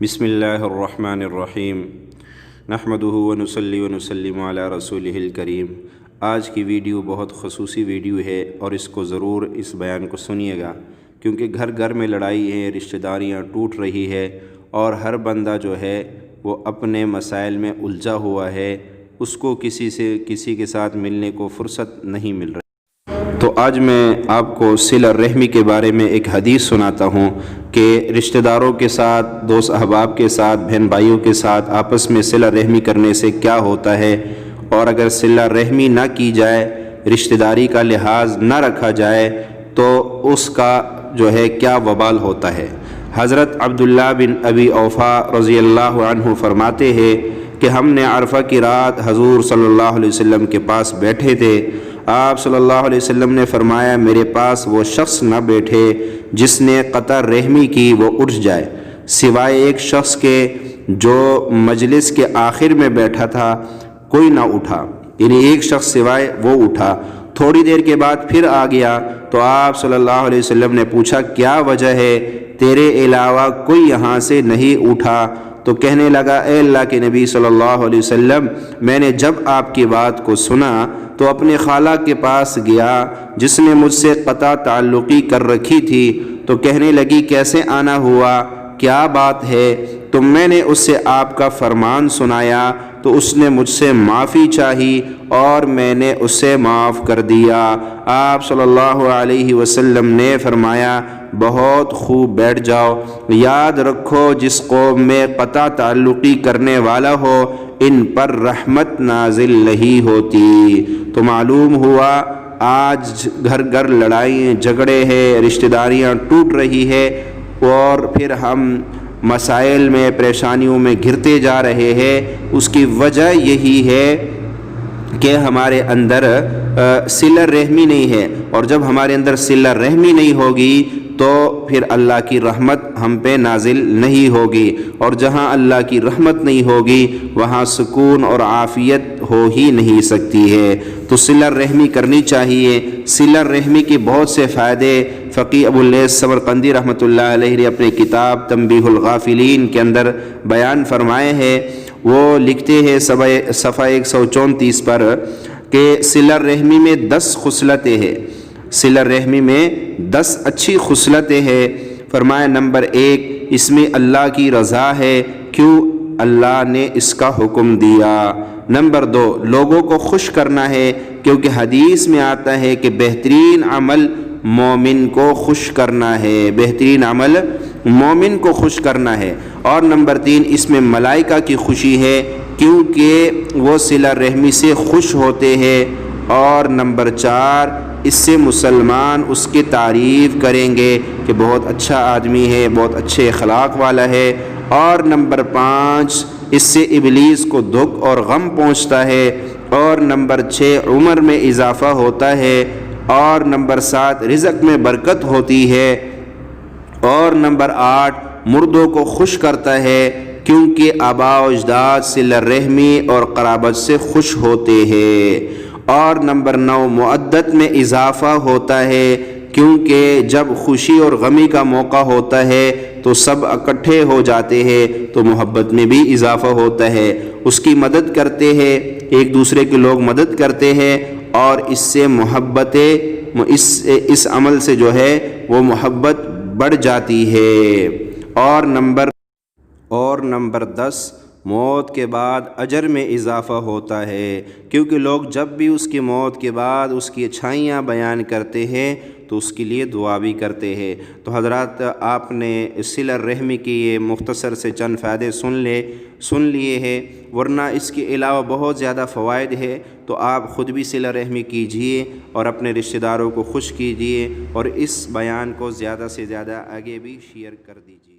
بسم اللہ الرحمن الرحیم نحمدہ ونصلی ونسلم علی رسولہ الکریم۔ آج کی ویڈیو بہت خصوصی ویڈیو ہے اور اس کو ضرور اس بیان کو سنیے گا، کیونکہ گھر گھر میں لڑائی ہے، رشتہ داریاں ٹوٹ رہی ہے اور ہر بندہ جو ہے وہ اپنے مسائل میں الجھا ہوا ہے، اس کو کسی کے ساتھ ملنے کو فرصت نہیں مل رہی۔ تو آج میں آپ کو صلہ رحمی کے بارے میں ایک حدیث سناتا ہوں کہ رشتہ داروں کے ساتھ، دوست احباب کے ساتھ، بہن بھائیوں کے ساتھ آپس میں صلہ رحمی کرنے سے کیا ہوتا ہے، اور اگر صلہ رحمی نہ کی جائے، رشتہ داری کا لحاظ نہ رکھا جائے تو اس کا جو ہے کیا وبال ہوتا ہے۔ حضرت عبداللہ بن ابی اوفا رضی اللہ عنہ فرماتے ہیں کہ ہم نے عرفہ کی رات حضور صلی اللہ علیہ وسلم کے پاس بیٹھے تھے۔ آپ صلی اللہ علیہ وسلم نے فرمایا، میرے پاس وہ شخص نہ بیٹھے جس نے قطع رحمی کی وہ اٹھ جائے، سوائے ایک شخص کے جو مجلس کے آخر میں بیٹھا تھا، کوئی نہ اٹھا، یعنی ایک شخص سوائے وہ اٹھا۔ تھوڑی دیر کے بعد پھر آ گیا تو آپ صلی اللہ علیہ وسلم نے پوچھا، کیا وجہ ہے، تیرے علاوہ کوئی یہاں سے نہیں اٹھا؟ تو کہنے لگا، اے اللہ کے نبی صلی اللہ علیہ وسلم، میں نے جب آپ کی بات کو سنا تو اپنے خالہ کے پاس گیا جس نے مجھ سے قطع تعلقی کر رکھی تھی، تو کہنے لگی، کیسے آنا ہوا، کیا بات ہے؟ تو میں نے اس سے آپ کا فرمان سنایا تو اس نے مجھ سے معافی چاہی اور میں نے اسے معاف کر دیا۔ آپ صلی اللہ علیہ وسلم نے فرمایا، بہت خوب، بیٹھ جاؤ۔ یاد رکھو، جس قوم میں قطع تعلقی کرنے والا ہو ان پر رحمت نازل نہیں ہوتی۔ تو معلوم ہوا آج گھر گھر لڑائیں جھگڑے ہیں، رشتہ داریاں ٹوٹ رہی ہے اور پھر ہم مسائل میں، پریشانیوں میں گھرتے جا رہے ہیں۔ اس کی وجہ یہی ہے کہ ہمارے اندر صلہ رحمی نہیں ہے، اور جب ہمارے اندر صلہ رحمی نہیں ہوگی تو پھر اللہ کی رحمت ہم پہ نازل نہیں ہوگی، اور جہاں اللہ کی رحمت نہیں ہوگی وہاں سکون اور عافیت ہو ہی نہیں سکتی ہے۔ تو صلہ رحمی کرنی چاہیے۔ صلہ رحمی کے بہت سے فائدے فقی ابو اللیث سمرقندی رحمۃ اللہ علیہ نے اپنی کتاب تنبیہ الغافلین کے اندر بیان فرمائے ہیں۔ وہ لکھتے ہیں صفحہ 134 پر کہ صلہ رحمی میں 10 خصلتیں ہیں، صلہ رحمی میں 10 اچھی خصلتیں ہیں۔ فرمایا، نمبر 1، اس میں اللہ کی رضا ہے، کیوں اللہ نے اس کا حکم دیا۔ نمبر 2، لوگوں کو خوش کرنا ہے، کیونکہ حدیث میں آتا ہے کہ بہترین عمل مومن کو خوش کرنا ہے، بہترین عمل مومن کو خوش کرنا ہے۔ اور نمبر 3، اس میں ملائکہ کی خوشی ہے، کیونکہ وہ صلہ رحمی سے خوش ہوتے ہیں۔ اور نمبر 4، اس سے مسلمان اس کی تعریف کریں گے کہ بہت اچھا آدمی ہے، بہت اچھے اخلاق والا ہے۔ اور نمبر 5، اس سے ابلیس کو دکھ اور غم پہنچتا ہے۔ اور نمبر 6، عمر میں اضافہ ہوتا ہے۔ اور نمبر 7، رزق میں برکت ہوتی ہے۔ اور نمبر 8، مردوں کو خوش کرتا ہے، کیونکہ آباء و اجداد صلہ رحمی اور قرابت سے خوش ہوتے ہیں۔ اور نمبر 9، مودت میں اضافہ ہوتا ہے، کیونکہ جب خوشی اور غمی کا موقع ہوتا ہے تو سب اکٹھے ہو جاتے ہیں تو محبت میں بھی اضافہ ہوتا ہے۔ اس کی مدد کرتے ہیں، ایک دوسرے کے لوگ مدد کرتے ہیں، اور اس سے اس عمل سے جو ہے وہ محبت بڑھ جاتی ہے۔ اور نمبر 10، موت کے بعد اجر میں اضافہ ہوتا ہے، کیونکہ لوگ جب بھی اس کی موت کے بعد اس کی اچھائیاں بیان کرتے ہیں تو اس کے لیے دعا بھی کرتے ہیں۔ تو حضرات، آپ نے صلہ رحمی کی یہ مختصر سے چند فائدے سن لیے ہیں، ورنہ اس کے علاوہ بہت زیادہ فوائد ہے۔ تو آپ خود بھی صلہ رحمی کیجئے اور اپنے رشتہ داروں کو خوش کیجئے، اور اس بیان کو زیادہ سے زیادہ آگے بھی شیئر کر دیجئے۔